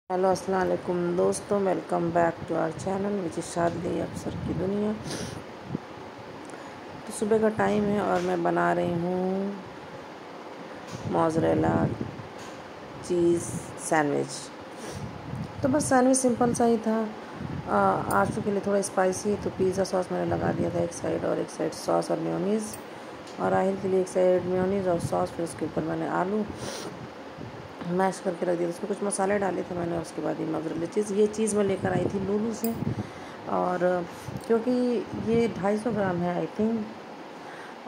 Hello अस्सलाम वालेकुम दोस्तों, welcome back to our channel which is शादी अफसर की दुनिया। तो सुबह का टाइम है और मैं बना रही हूँ मोज़रेला चीज़ सैंडविच। तो बस सैंडविच सिंपल सा ही था। आशू के लिए थोड़ा स्पाइसी, तो पिज़्ज़ा सॉस मैंने लगा दिया था एक साइड, और एक साइड सॉस और मेयोनीज़, और आहिल के लिए एक साइड मेयोनीज़ और सॉस। फिर उसके ऊपर मैंने आलू मैश करके रख दिया। उसमें कुछ मसाले डाले थे मैंने। उसके बाद ये मोज़रेला चीज़, ये चीज़ मैं लेकर आई थी लूलू से, और क्योंकि ये 250 ग्राम है आई थिंक,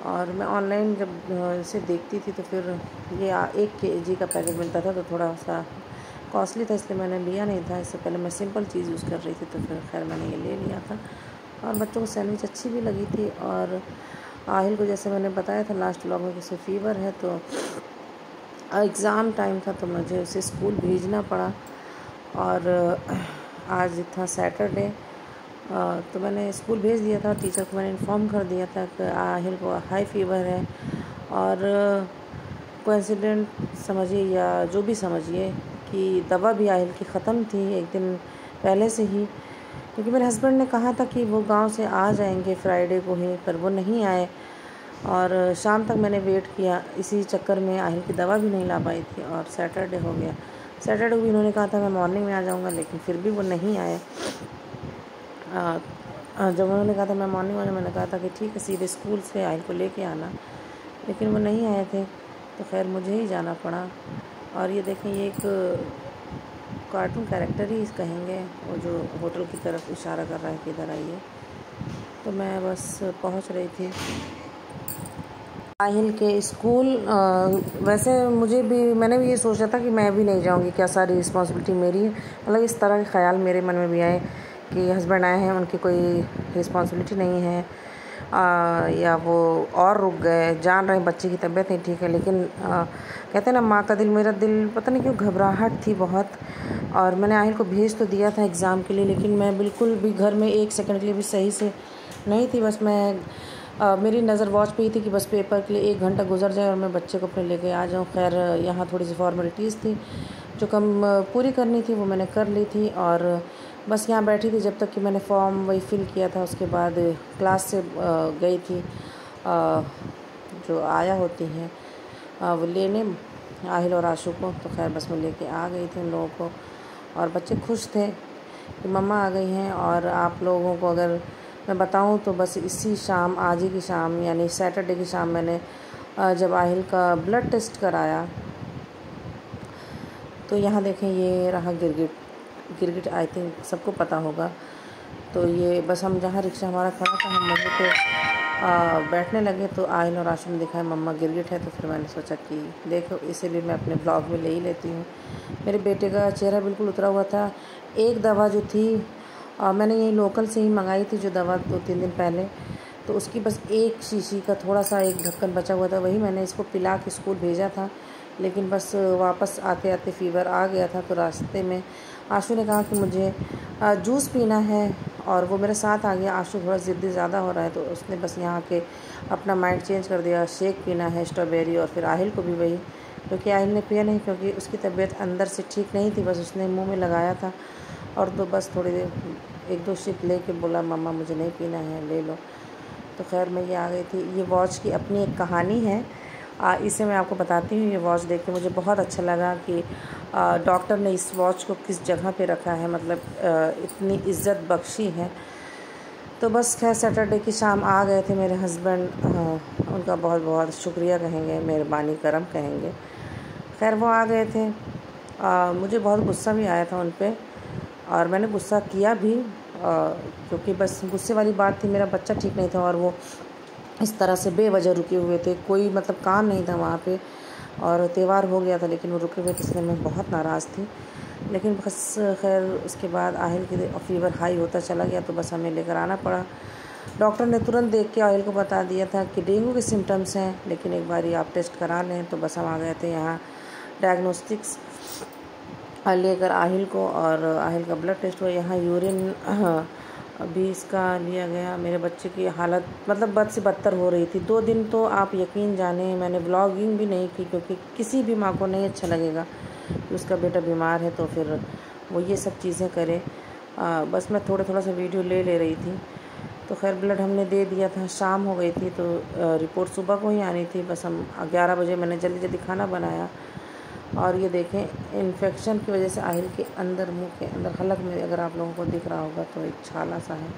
और मैं ऑनलाइन जब इसे देखती थी तो फिर ये 1 kg का पैकेट मिलता था, तो थोड़ा सा कॉस्टली था, इसलिए मैंने लिया नहीं था। इससे पहले मैं सिंपल चीज़ यूज़ कर रही थी, तो फिर खैर मैंने ये ले लिया था। और बच्चों को सैंडविच अच्छी भी लगी थी। और आहिल को जैसे मैंने बताया था लास्ट व्लॉग में कि उसे फ़ीवर है, तो एग्ज़ाम टाइम था, तो मुझे उसे स्कूल भेजना पड़ा। और आज था सैटरडे, तो मैंने स्कूल भेज दिया था। टीचर को मैंने इन्फॉर्म कर दिया था कि आहिल को हाई फीवर है, और कोइंसिडेंट समझिए या जो भी समझिए कि दवा भी आहिल की ख़त्म थी एक दिन पहले से ही, क्योंकि मेरे हस्बैंड ने कहा था कि वो गांव से आ जाएंगे फ्राइडे को ही, पर वो नहीं आए। और शाम तक मैंने वेट किया, इसी चक्कर में आहिल की दवा भी नहीं ला पाई थी, और सैटरडे हो गया। सैटरडे को भी उन्होंने कहा था मैं मॉर्निंग में आ जाऊंगा, लेकिन फिर भी वो नहीं आए। जब उन्होंने कहा था मैं मॉर्निंग में, मैंने कहा था कि ठीक है सीधे स्कूल से आहिल को लेके आना, लेकिन वो नहीं आए थे, तो खैर मुझे ही जाना पड़ा। और ये देखें, ये एक कार्टून कैरेक्टर ही कहेंगे, वो जो होटल की तरफ इशारा कर रहा है कि इधर आइए। तो मैं बस पहुंच रही थी आहिल के स्कूल। वैसे मैंने भी ये सोचा था कि मैं भी नहीं जाऊंगी, क्या सारी रिस्पॉन्सिबिलिटी मेरी है। मतलब इस तरह के ख़्याल मेरे मन में भी आए कि हस्बैंड आए हैं, उनकी कोई रिस्पॉन्सिबिलिटी नहीं है, या वो और रुक गए, जान रहे हैं बच्चे की तबीयत नहीं ठीक है। लेकिन कहते हैं ना, माँ का दिल मेरा दिल, पता नहीं क्यों घबराहट थी बहुत। और मैंने आहिल को भेज तो दिया था एग्ज़ाम के लिए, लेकिन मैं बिल्कुल भी घर में 1 सेकंड के लिए भी सही से नहीं थी। बस मेरी नज़र वॉच पे ही थी कि बस पेपर के लिए 1 घंटा गुजर जाए और मैं बच्चे को अपने लेके आ जाऊँ। खैर यहाँ थोड़ी सी फॉर्मेलिटीज़ थी जो कम पूरी करनी थी, वो मैंने कर ली थी। और बस यहाँ बैठी थी जब तक कि मैंने फॉर्म वही फिल किया था। उसके बाद क्लास से गई थी, जो आया होती हैं वो लेने आहिल और आशू को। तो खैर बस मैं लेके आ गई थी उन लोगों को, और बच्चे खुश थे कि मम्मा आ गई हैं। और आप लोगों को अगर मैं बताऊं तो बस इसी शाम, आज ही की शाम यानी सैटरडे की शाम, मैंने जब आहिल का ब्लड टेस्ट कराया, तो यहाँ देखें ये रहा गिरगिट आई थिंक सबको पता होगा। तो ये बस हम जहाँ रिक्शा हमारा खड़ा था, हम वहीं पे बैठने लगे, तो आहिल और आशू ने दिखाया मम्मा गिरगिट है। तो फिर मैंने सोचा कि देखो इसे भी मैं अपने ब्लॉग में ले ही लेती हूँ। मेरे बेटे का चेहरा बिल्कुल उतरा हुआ था। एक दवा जो थी मैंने यही लोकल से ही मंगाई थी, जो दवा 2-3 दिन पहले, तो उसकी बस एक शीशी का थोड़ा सा एक ढक्कन बचा हुआ था, वही मैंने इसको पिला के स्कूल भेजा था। लेकिन बस वापस आते आते फ़ीवर आ गया था। तो रास्ते में आशू ने कहा कि मुझे जूस पीना है, और वो मेरे साथ आ गया। आशू थोड़ा ज़िद्दी ज़्यादा हो रहा है, तो उसने बस यहाँ के अपना माइंड चेंज कर दिया, शेक पीना है स्ट्रॉबेरी। और फिर आहिल को भी वही, क्योंकि आहिल ने पिया नहीं, क्योंकि उसकी तबीयत अंदर से ठीक नहीं थी, बस उसने मुंह में लगाया था। और तो बस थोड़ी देर 1-2 सिप ले के बोला मम्मा मुझे नहीं पीना है, ले लो। तो खैर मैं ये आ गई थी। ये वॉच की अपनी एक कहानी है, इसे मैं आपको बताती हूँ। ये वॉच देख के मुझे बहुत अच्छा लगा कि डॉक्टर ने इस वॉच को किस जगह पे रखा है, मतलब इतनी इज़्ज़त बख्शी है। तो बस खैर सैटरडे की शाम आ गए थे मेरे हस्बैंड, उनका बहुत बहुत शुक्रिया कहेंगे, मेहरबानी करम कहेंगे। खैर वो आ गए थे। मुझे बहुत गुस्सा भी आया था उन पर, और मैंने गुस्सा किया भी, क्योंकि बस गुस्से वाली बात थी, मेरा बच्चा ठीक नहीं था और वो इस तरह से बेवजह रुके हुए थे, कोई मतलब काम नहीं था वहाँ पे, और त्यौहार हो गया था, लेकिन वो रुके हुए थे, इसलिए मैं बहुत नाराज़ थी। लेकिन बस खैर उसके बाद आहिल की फ़ीवर हाई होता चला गया, तो बस हमें लेकर आना पड़ा। डॉक्टर ने तुरंत देख के आहिल को बता दिया था कि डेंगू के सिम्टम्स हैं, लेकिन एक बार आप टेस्ट करा लें। तो बस हम आ गए थे यहाँ डायग्नोस्टिक्स लेकर आहिल को, और आहिल का ब्लड टेस्ट हुआ। यहाँ यूरिन अभी इसका लिया गया। मेरे बच्चे की हालत मतलब बद से बदतर हो रही थी। 2 दिन तो आप यकीन जाने मैंने व्लॉगिंग भी नहीं की, क्योंकि किसी भी माँ को नहीं अच्छा लगेगा कि उसका बेटा बीमार है, तो फिर वो ये सब चीज़ें करे। बस मैं थोड़ा सा वीडियो ले रही थी। तो खैर ब्लड हमने दे दिया था, शाम हो गई थी, तो रिपोर्ट सुबह को ही आनी थी। बस हम 11 बजे मैंने जल्दी खाना बनाया। और ये देखें इन्फेक्शन की वजह से आहिल के अंदर, मुंह के अंदर, हलक में अगर आप लोगों को दिख रहा होगा तो एक छाला सा है,